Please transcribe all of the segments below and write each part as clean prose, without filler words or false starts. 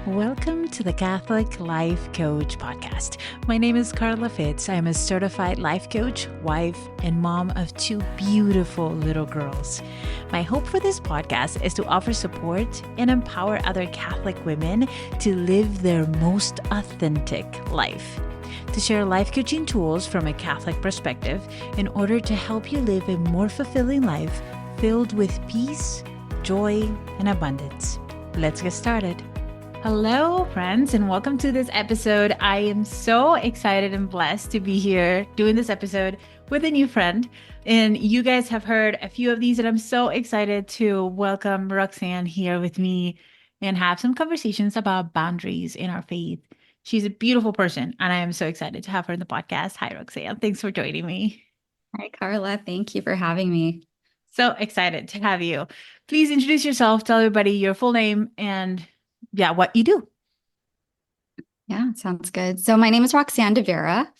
Welcome to the Catholic Life Coach Podcast. My name is Carla Fitz. I am a certified life coach, wife, and mom of two beautiful little girls. My hope for this podcast is to offer support and empower other Catholic women to live their most authentic life. To share life coaching tools from a Catholic perspective in order to help you live a more fulfilling life filled with peace, joy, and abundance. Let's get started. Hello, friends, and welcome to this episode. I am so excited and blessed to be here doing this episode with a new friend. And you guys have heard a few of these, and I'm so excited to welcome Roxanne here with me and have some conversations about boundaries in our faith. She's a beautiful person, and I am so excited to have her in the podcast. Hi, Roxanne. Thanks for joining me. Hi, Carla. Thank you for having me. So excited to have you. Please introduce yourself, tell everybody your full name, and what you do. Yeah, sounds good. So my name is Roxsan De Vera,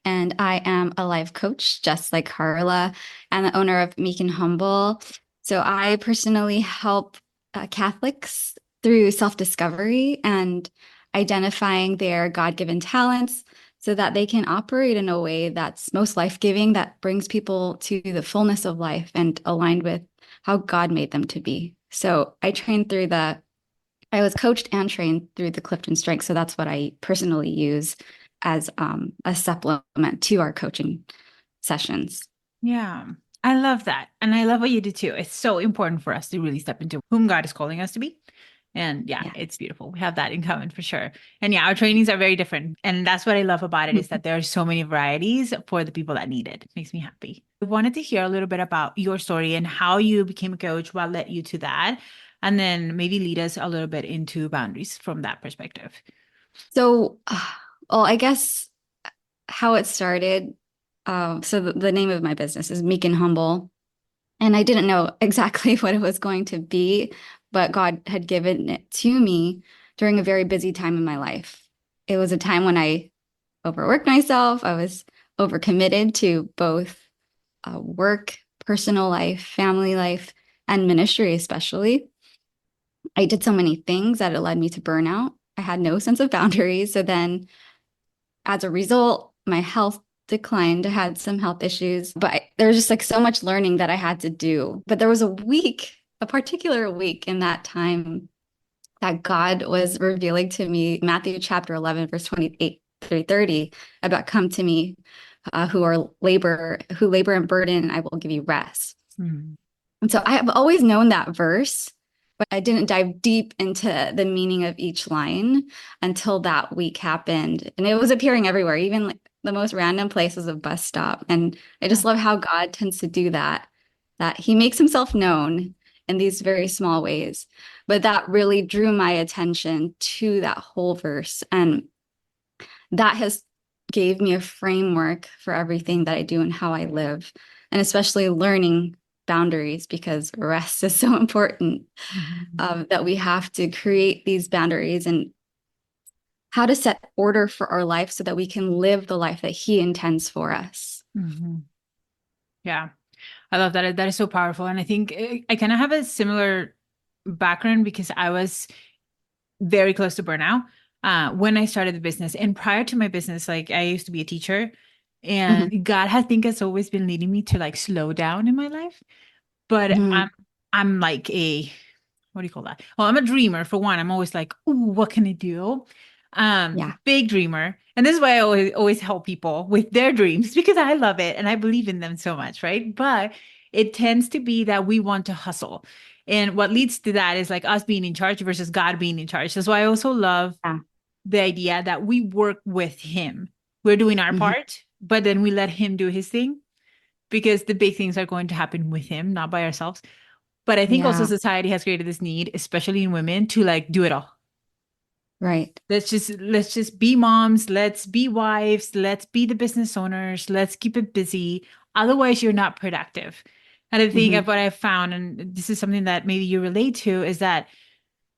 and I am a life coach, just like Carla, and the owner of Meek and Humble. So I personally help Catholics through self-discovery and identifying their God-given talents so that they can operate in a way that's most life-giving, that brings people to the fullness of life and aligned with how God made them to be. So I was coached and trained through the Clifton Strength. So that's what I personally use as a supplement to our coaching sessions. Yeah, I love that. And I love what you do too. It's so important for us to really step into whom God is calling us to be. And it's beautiful. We have that in common for sure. And our trainings are very different. And that's what I love about it is that there are so many varieties for the people that need it. It makes me happy. I wanted to hear a little bit about your story and how you became a coach, what led you to that, and then maybe lead us a little bit into boundaries from that perspective. So, I guess how it started. So the name of my business is Meek and Humble. And I didn't know exactly what it was going to be, but God had given it to me during a very busy time in my life. It was a time when I overworked myself. I was overcommitted to both work, personal life, family life, and ministry, especially. I did so many things that it led me to burnout. I had no sense of boundaries. So then, as a result, my health declined. I had some health issues, but there was just like so much learning that I had to do. But there was a particular week in that time that God was revealing to me Matthew chapter 11, verse 28 through 30 about come to me who labor and burden, and I will give you rest. Mm-hmm. And so I have always known that verse, but I didn't dive deep into the meaning of each line until that week happened. And it was appearing everywhere, even like the most random place was a bus stop. And I just love how God tends to do that he makes himself known in these very small ways. But that really drew my attention to that whole verse. And that has gave me a framework for everything that I do and how I live, and especially learning boundaries, because rest is so important. That we have to create these boundaries and how to set order for our life so that we can live the life that he intends for us. Mm-hmm. Yeah, I love that. That is so powerful. And I think I kind of have a similar background because I was very close to burnout when I started the business. And prior to my business, like I used to be a teacher, and God, I think, has always been leading me to like slow down in my life. But I'm like what do you call that? Well, I'm a dreamer for one. I'm always like, ooh, what can I do? Big dreamer. And this is why I always help people with their dreams because I love it and I believe in them so much, right? But it tends to be that we want to hustle. And what leads to that is like us being in charge versus God being in charge. That's why I also love the idea that we work with him. We're doing our part, but then we let him do his thing because the big things are going to happen with him, not by ourselves. But I think also society has created this need, especially in women, to like do it all. Right. Let's just be moms. Let's be wives. Let's be the business owners. Let's keep it busy. Otherwise, you're not productive. And I think of what I've found, and this is something that maybe you relate to, is that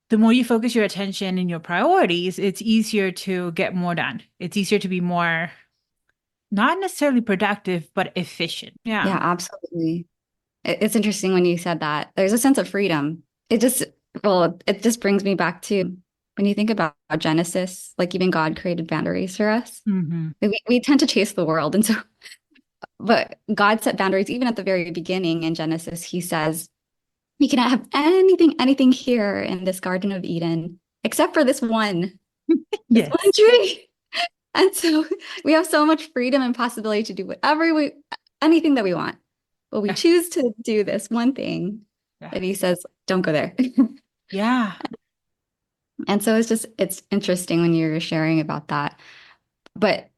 the more you focus your attention and your priorities, it's easier to get more done. It's easier to be more, not necessarily productive, but efficient. Yeah, absolutely. It's interesting when you said that. There's a sense of freedom. It just brings me back to when you think about Genesis, like even God created boundaries for us. Hmm. We tend to chase the world. And so, but God set boundaries even at the very beginning in Genesis. He says, you cannot have anything here in this Garden of Eden, except for this one Yes. tree. And so we have so much freedom and possibility to do anything that we want. But we Yeah. choose to do this one thing Yeah. that he says, don't go there. Yeah. And so it's interesting when you're sharing about that, but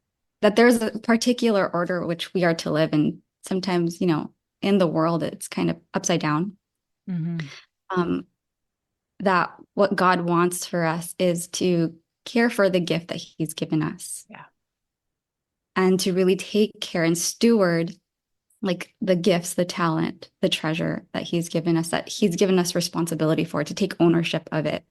that there's a particular order which we are to live. And sometimes, in the world, it's kind of upside down. Hmm. Um, that what God wants for us is to care for the gift that he's given us Yeah. and to really take care and steward like the gifts, the talent, the treasure that he's given us responsibility for, to take ownership of it.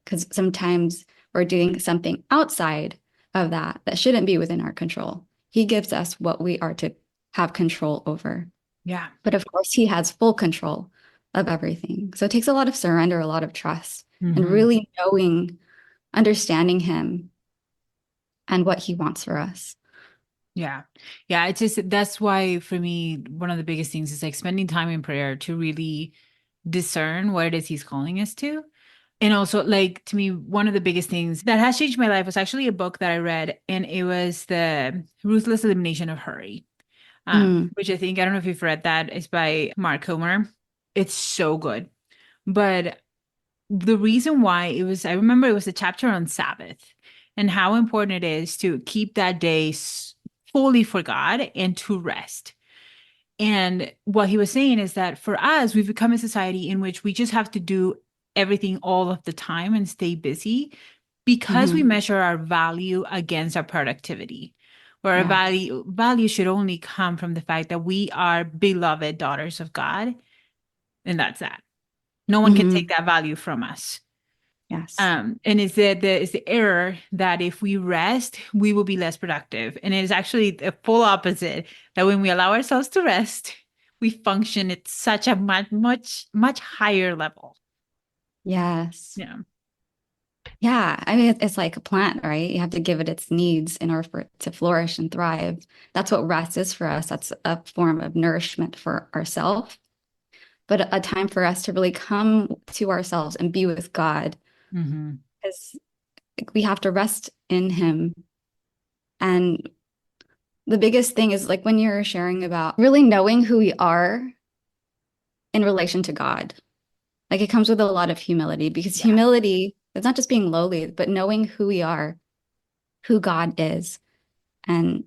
Because sometimes we're doing something outside of that shouldn't be within our control. He gives us what we are to have control over. Yeah. But of course, he has full control of everything. So it takes a lot of surrender, a lot of trust, and Hmm. really understanding him and what he wants for us. Yeah. Yeah. It's just that's why for me, one of the biggest things is like spending time in prayer to really discern what it is he's calling us to. And also, like, to me, one of the biggest things that has changed my life was actually a book that I read, and it was The Ruthless Elimination of Hurry, Mm, which I think, I don't know if you've read that, it's by Mark Comer. It's so good. But the reason why it was, I remember it was a chapter on Sabbath and how important it is to keep that day fully for God and to rest. And what he was saying is that for us, we've become a society in which we just have to do everything all of the time and stay busy because we hmm. measure our value against our productivity. Where our Yes. value should only come from the fact that we are beloved daughters of God, and that's that. No one can take Hmm. that value from us. Yes. And it's the error that if we rest, we will be less productive. And it is actually the full opposite, that when we allow ourselves to rest, we function at such a much higher level. Yes. Yeah. Yeah. I mean, it's like a plant, right? You have to give it its needs in order for it to flourish and thrive. That's what rest is for us. That's a form of nourishment for ourselves, but a time for us to really come to ourselves and be with God, Hmm. because we have to rest in Him. And the biggest thing is like when you're sharing about really knowing who we are in relation to God, like it comes with a lot of humility, because Yeah. humility is not just being lowly, but knowing who we are, who God is, and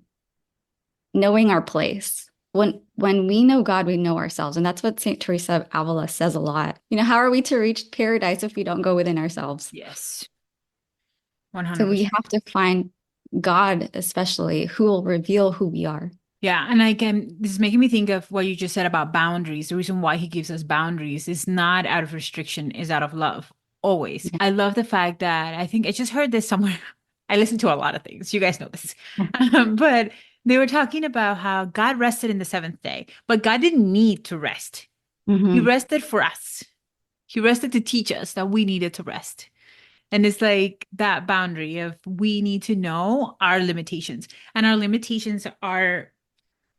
knowing our place. When we know God, we know ourselves. And that's what Saint Teresa of Avila says a lot. How are we to reach paradise if we don't go within ourselves? Yes. So we 100%. have to find God, especially, who will reveal who we are. Yeah, and again, this is making me think of what you just said about boundaries. The reason why he gives us boundaries is not out of restriction, is out of love. Always. Yeah. I love the fact that I think I just heard this somewhere. I listen to a lot of things. You guys know this. But they were talking about how God rested in the seventh day, but God didn't need to rest. He Hmm. rested for us. He rested to teach us that we needed to rest. And it's like that boundary of we need to know our limitations. And our limitations are,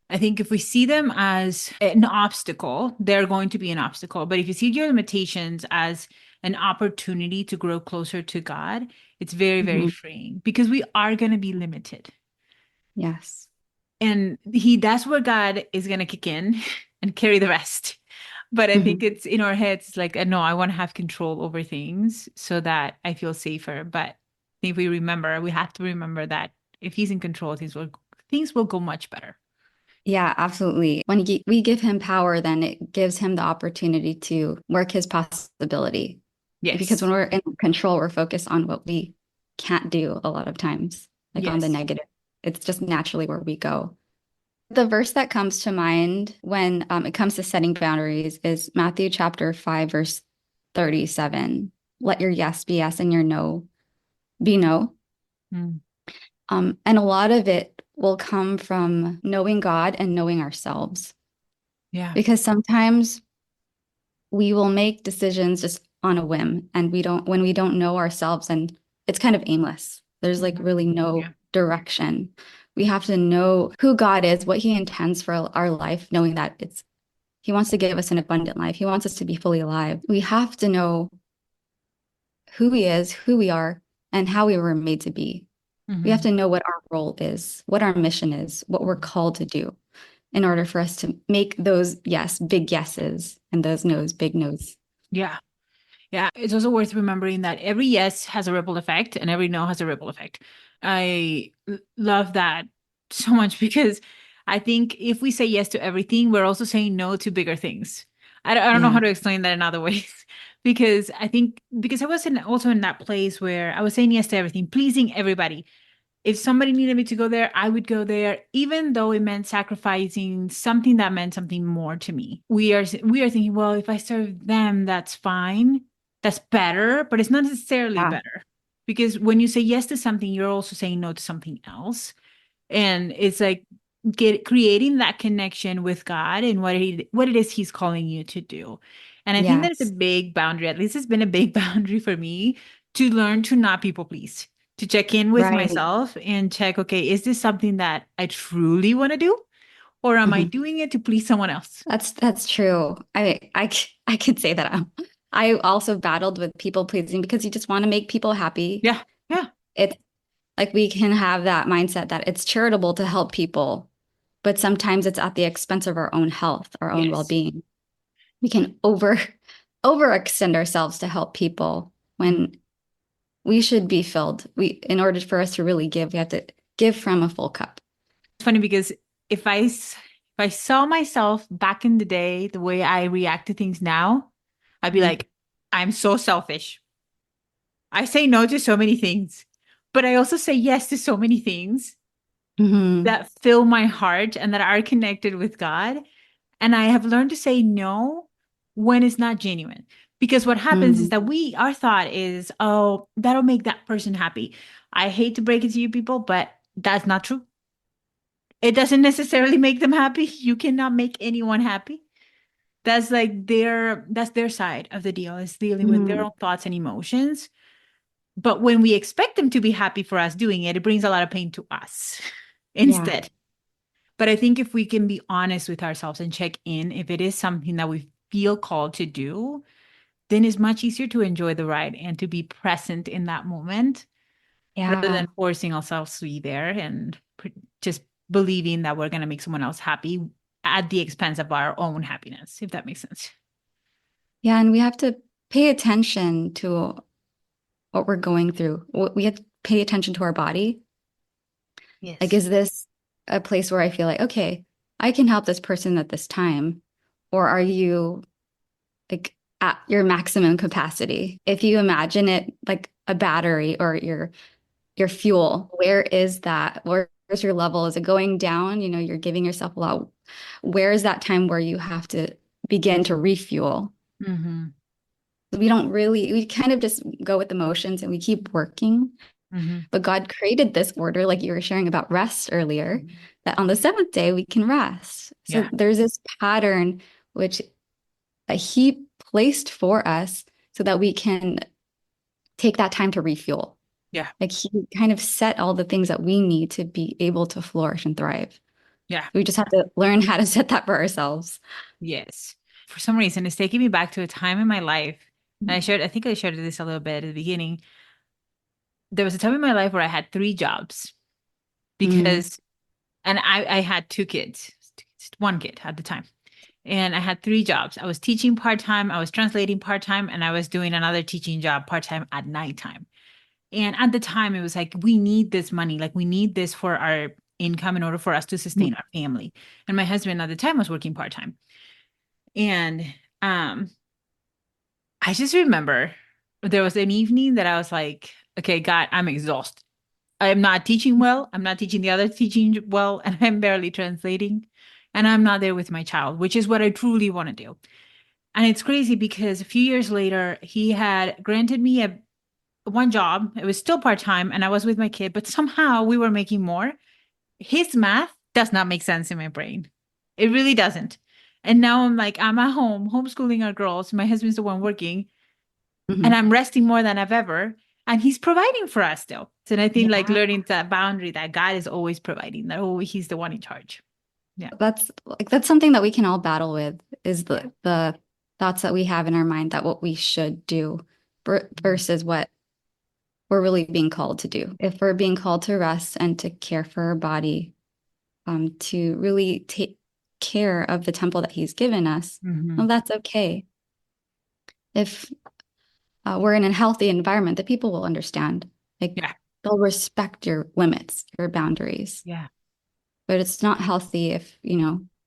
I think if we see them as an obstacle, they're going to be an obstacle. But if you see your limitations as an opportunity to grow closer to God, it's very, very Hmm. freeing because we are going to be limited. Yes. And that's where God is going to kick in and carry the rest. But I think Hmm. it's in our heads, it's like, no, I want to have control over things so that I feel safer. But if we have to remember that if he's in control, things will go much better. Yeah, absolutely. When we give him power, then it gives him the opportunity to work his possibility. Because when Yes. we're in control, we're focused on what we can't do a lot of times, like on the Yes. negative. It's just naturally where we go. The verse that comes to mind when it comes to setting boundaries is Matthew chapter 5, verse 37. Let your yes be yes and your no be no. Mm. And a lot of it will come from knowing God and knowing ourselves. Yeah. Because sometimes we will make decisions just on a whim, and when we don't know ourselves and it's kind of aimless. There's like Mhm. really no Yeah. direction. We have to know who God is, what he intends for our life, knowing that he wants to give us an abundant life. He wants us to be fully alive. We have to know who he is, who we are, and how we were made to be. We have Hmm. to know what our role is, what our mission is, what we're called to do in order for us to make those yes, big yeses and those no's, big no's. Yeah. Yeah. It's also worth remembering that every yes has a ripple effect and every no has a ripple effect. Love that so much because I think if we say yes to everything, we're also saying no to bigger things. I don't know how Yeah. to explain that in other ways because I think because I was also in that place where I was saying yes to everything, pleasing everybody. If somebody needed me to go there, I would go there, even though it meant sacrificing something that meant something more to me. We are thinking, well, if I serve them, that's fine. That's better, but it's not necessarily Yeah. better. Because when you say yes to something, you're also saying no to something else. And it's like creating that connection with God and what it is he's calling you to do. And I think that it's a Yes. big boundary. At least it's been a big boundary for me to learn to not people please, to check in with Right. myself and check, okay, is this something that I truly want to do? Or am I Mhm. doing it to please someone else? That's true. I could say that I also battled with people pleasing because you just want to make people happy. Yeah. Yeah. It's like we can have that mindset that it's charitable to help people, but sometimes it's at the expense of our own health, our own Yes. well-being. We can overextend ourselves to help people Mhm. when we should be filled. We In order for us to really give, we have to give from a full cup. It's funny because if I saw myself back in the day, the way I react to things now, I'd be Mhm. like, I'm so selfish. I say no to so many things, but I also say yes to so many things Mhm. that fill my heart and that are connected with God. And I have learned to say no when it's not genuine. Because what happens is Mhm. that our thought is, oh, that'll make that person happy. I hate to break it to you people, but that's not true. It doesn't necessarily make them happy. You cannot make anyone happy. That's their side of the deal is dealing with their Mhm. own thoughts and emotions. But when we expect them to be happy for us doing it, it brings a lot of pain to us Yeah. instead. But I think if we can be honest with ourselves and check in if it is something that we feel called to do, then it's much easier to enjoy the ride and to be present in that moment rather than Yeah. forcing ourselves to be there and just believing that we're going to make someone else happy at the expense of our own happiness, if that makes sense. Yeah. And we have to pay attention to what we're going through. We have to pay attention to our body. Like, Yes. is this a place where I feel like, okay, I can help this person at this time? Or are you like at your maximum capacity? If you imagine it like a battery or your fuel, where is that? Where's your level? Is it going down? You're giving yourself a lot. Where is that time where you have to begin to refuel? Mm-hmm. We kind of just go with the motions and we keep working. Mm-hmm. But God created this order, like you were sharing about rest earlier, Mm-hmm. that on the seventh day we can rest. So Yeah. there's this pattern which He placed for us so that we can take that time to refuel. Yeah. Like He kind of set all the things that we need to be able to flourish and thrive. Yeah. We just have to learn how to set that for ourselves. Yes. For some reason, it's taking me back to a time in my life. And I think I shared this a little bit at the beginning. There was a time in my life where I had three jobs Mm-hmm. because, and I had two kids, one kid at the time. And I had three jobs. I was teaching part time, I was translating part time, and I was doing another teaching job part time at nighttime. And at the time, it was like, we need this money. Like, we need this for our income in order for us to sustain our family. And my husband at the time was working part time. And um, I just remember there was an evening that I was like, okay, God, I'm exhausted. I'm not teaching well. I'm not teaching the other teaching well, and I'm barely translating. And I'm not there with my child, which is what I truly want to do. And it's crazy because a few years later, he had granted me a one job. It was still part-time and I was with my kid, but somehow we were making more. His math does not make sense in my brain. It really doesn't. And now I'm like, I'm at home homeschooling our girls. My husband's the one working and Mm-hmm. I'm resting more than I've ever. and he's providing for us still. So, and I think like Yeah. learning that boundary that God is always providing, that he's the one in charge. Yeah. That's something that we can all battle with, is Yeah. the thoughts that we have in our mind that what we should do Mhm. versus what we're really being called to do. If we're being called to rest and to care for our body, to really take care of the temple that he's given us, well, Mhm. that's okay. If we're in a healthy environment, the people will understand. Like, Yeah. they'll respect your limits, your boundaries. Yeah. But it's not healthy if,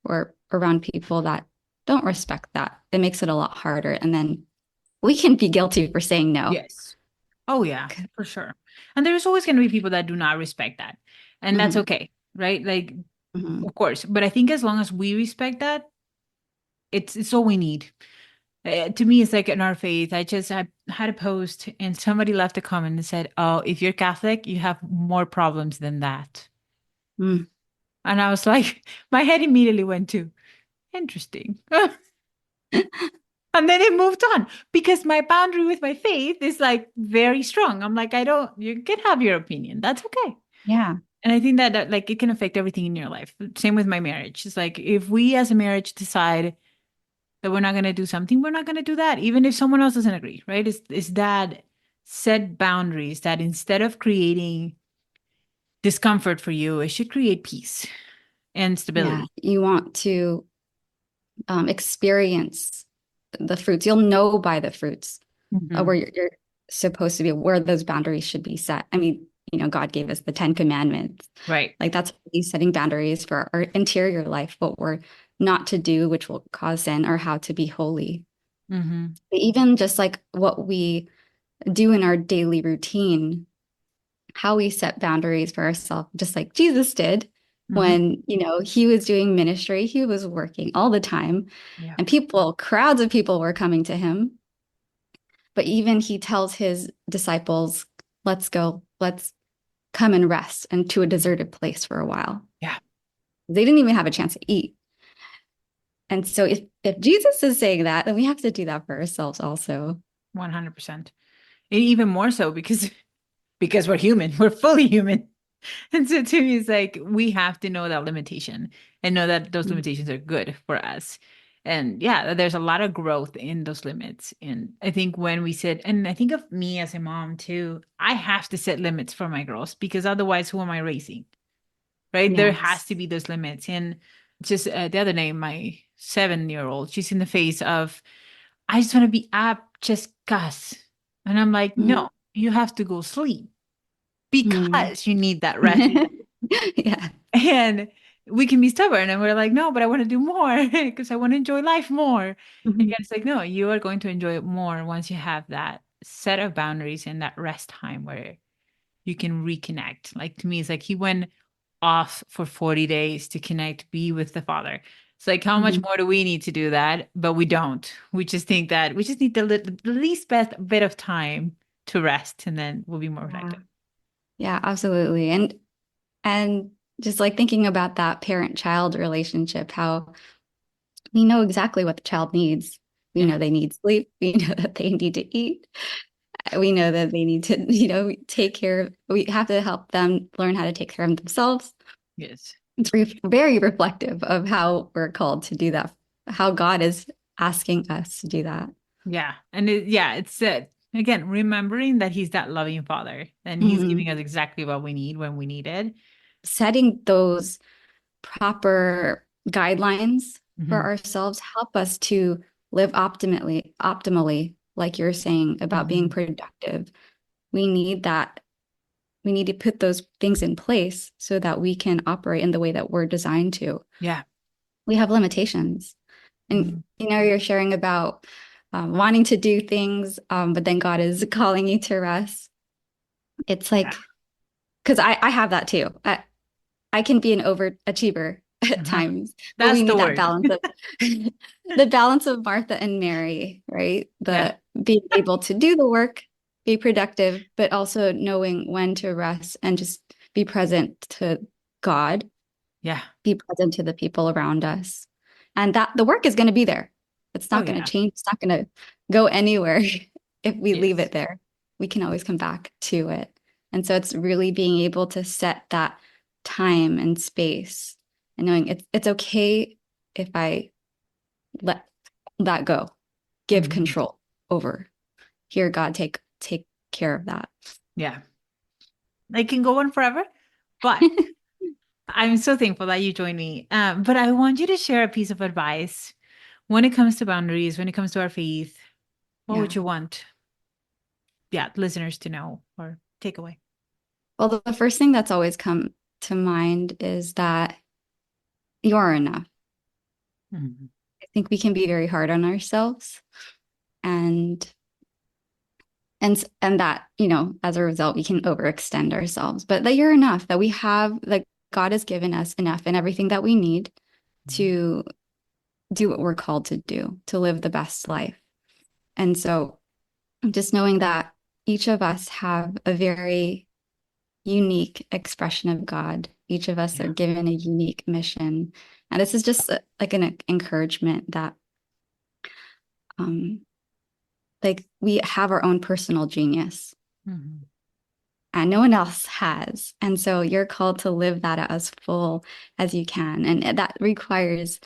we're around people that don't respect that. It makes it a lot harder. And then we can be guilty for saying no. Yes. Oh yeah, for sure. And there's always going to be people that do not respect that. And that's Mhm, okay, right? Like, mhm. of course. But I think as long as we respect that, it's all we need. To me, it's like in our faith. I had a post and somebody left a comment and said, "Oh, if you're Catholic, you have more problems than that." Mm. And I was like, my head immediately went to interesting. And then it moved on because my boundary with my faith is like very strong. I'm like, I don't, you can have your opinion. That's okay. Yeah. And I think that like it can affect everything in your life. Same with my marriage. It's like if we as a marriage decide that we're not going to do something, we're not going to do that, even if someone else doesn't agree, right? It's that set boundaries that instead of creating discomfort for you, it should create peace and Yeah. stability. You want to experience the fruits. You'll know by the fruits Hmm. where you're supposed to be, where those boundaries should be set. I mean, God gave us the 10 Commandments. Right. Like, that's He's setting boundaries for our interior life, what we're not to do, which will cause sin, or how to be holy. Hmm. But even just like what we do in our daily routine, how we set boundaries for ourselves, just like Jesus did Hmm. when, he was doing ministry, he was working all the time, Yeah. and crowds of people were coming to him. But even he tells his disciples, let's go, let's come and rest and to a deserted place for a while. Yeah. They didn't even have a chance to eat. And so if Jesus is saying that, then we have to do that for ourselves also. 100%. And even more so because we're human. We're fully human. And so to me, it's like we have to know that limitation and know that those Mhm. limitations are good for us. And yeah, there's a lot of growth in those limits. And I think when we sit, and I think of me as a mom too, I have to set limits for my girls because otherwise, who am I raising? Right? There has Yes. to be those limits. And just the other day, my 7-year old, she's in the face of, I just want to be up, just cuss. And I'm like, Mhm. no, you have to go sleep Mhm. because you need that rest. Yeah. And we can be stubborn and we're like, no, but I want to do more because I want to enjoy life more. And Mhm. it's like, no, you are going to enjoy it more once you have that set of boundaries and that rest time where you can reconnect. Like to me, it's like he went off for 40 days to connect, be with the Father. It's like, how much Mhm. more do we need to do that? But we don't. We just think that we just need the least best bit of time to rest and then we'll be more Yeah. productive. Yeah, absolutely. And just like thinking about that parent-child relationship, how we know exactly what the child needs. We Yeah. know they need sleep. We know that they need to eat. We know that they need to, take care of, we have to help them learn how to take care of themselves. Yes. It's very reflective of how we're called to do that, how God is asking us to do that. Yeah. And it's again, remembering that he's that loving father and he's Mhm. giving us exactly what we need when we need it. Setting those proper guidelines for Hmm. ourselves help us to live optimally, like you're saying about being Hmm. productive. We need that. We need to put those things in place so that we can operate in the way that we're designed to. Yeah. We have limitations. And Hmm. you're sharing about wanting to do things, but then God is calling you to rest. It's Yeah. like, because I have that too. I can be an overachiever at Uh-huh. times, but we That's the need that word. balance of the balance of Martha and Mary, right? Yeah. The being able to do the work, be productive, but also knowing when to rest and just be present to God, Yeah. be present to the people around us. And that the work is going to be there. It's Oh not going to yeah. change. It's not going to go anywhere if we leave Yes. it there. we can always come back to it. And so it's really being able to set that time and space and knowing it's okay if I let that go, give control over. Here, God, take care of that. Yeah. I can go on forever, but I'm so thankful that you joined me. But I want you to share a piece of advice when it comes to boundaries, when it comes to our faith. What would Yeah. you want, listeners to know or take away? Well, the first thing that's always come to mind is that you are enough. Mhm. I think we can be very hard on ourselves, and and that, as a result, we can overextend ourselves. But that you're enough, that we have, that God has given us enough and everything that we need to do what we're called to do, to live the best life. And so just knowing that each of us have a very unique expression of God. Each of us are given a unique mission. And this is just like an encouragement that like we have our own personal genius and no one else has. And so you're called to live that as full as you can. And that requires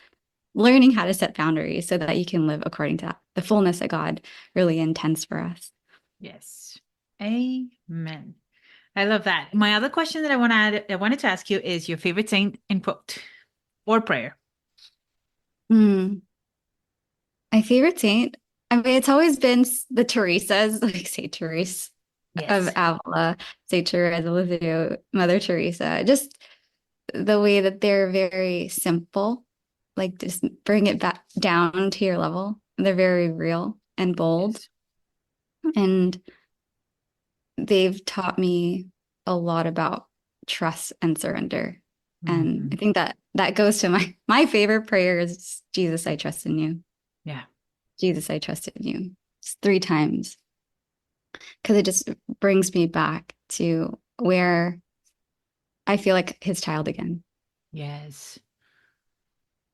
learning how to set boundaries so that you can live according to that, the fullness that God really intends for us. Yes. Amen. I love that. My other question that I wanted to ask you is your favorite saint and quote or prayer. My favorite saint, I mean, it's always been the Teresas, like Saint Therese of Avila, Saint Therese of Lisieux, Mother Teresa. Just the way that they're very simple, like just bring it back down to your level. They're very real and bold. And they've taught me a lot about trust and surrender. And I think that goes to my favorite prayer is, Jesus, I trust in you. Yeah. Jesus, I trust in you. It's 3 times. Because it just brings me back to where I feel like his child again. Yes.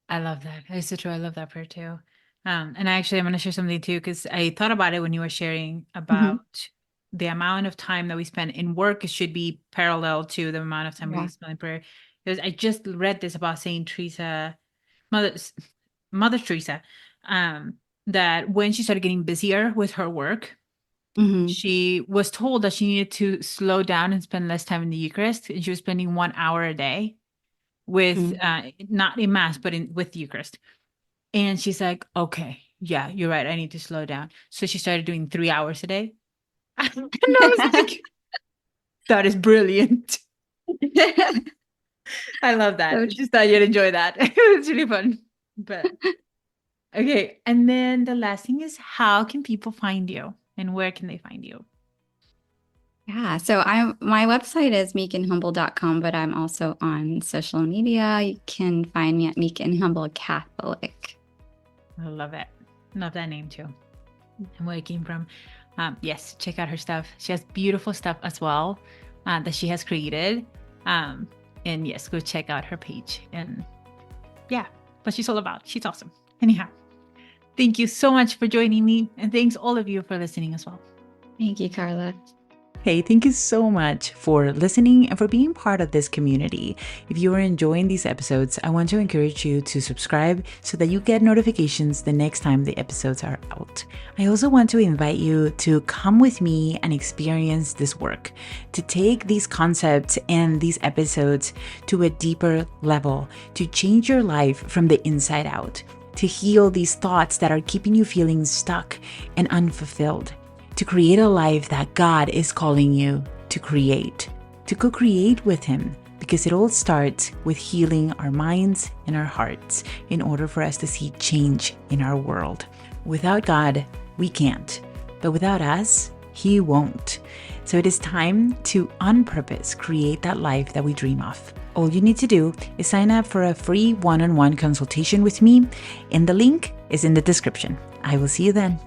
I love that. It's so true. I love that prayer too. And I'm going to share something too, because I thought about it when you were sharing about the amount of time that we spend in work. It should be parallel to the amount of time we spend in prayer. Because I just read this about Saint Teresa, Mother Teresa, that when she started getting busier with her work, she was told that she needed to slow down and spend less time in the Eucharist. And she was spending 1 hour a day with not in mass, but with the Eucharist. And she's like, okay, yeah, you're right. I need to slow down. So she started doing 3 hours a day. And I was like, that is brilliant. I love that. I just thought you'd enjoy that. It's really fun. But okay. And then the last thing is, how can people find you and where can they find you? Yeah, so my website is meekandhumble.com, but I'm also on social media. You can find me at Meek and Humble Catholic. I love it. Love that name too. And where it came from. Yes, check out her stuff. She has beautiful stuff as well that she has created. And yes, go check out her page. And yeah, what she's all about. She's awesome. Anyhow, thank you so much for joining me. And thanks all of you for listening as well. Thank you, Carla. Hey, thank you so much for listening and for being part of this community. If you are enjoying these episodes, I want to encourage you to subscribe so that you get notifications the next time the episodes are out. I also want to invite you to come with me and experience this work, to take these concepts and these episodes to a deeper level, to change your life from the inside out, to heal these thoughts that are keeping you feeling stuck and unfulfilled, to create a life that God is calling you to create, to co-create with Him, because it all starts with healing our minds and our hearts in order for us to see change in our world. Without God, we can't, but without us, He won't. So it is time to, on purpose, create that life that we dream of. All you need to do is sign up for a free one-on-one consultation with me, and the link is in the description. I will see you then.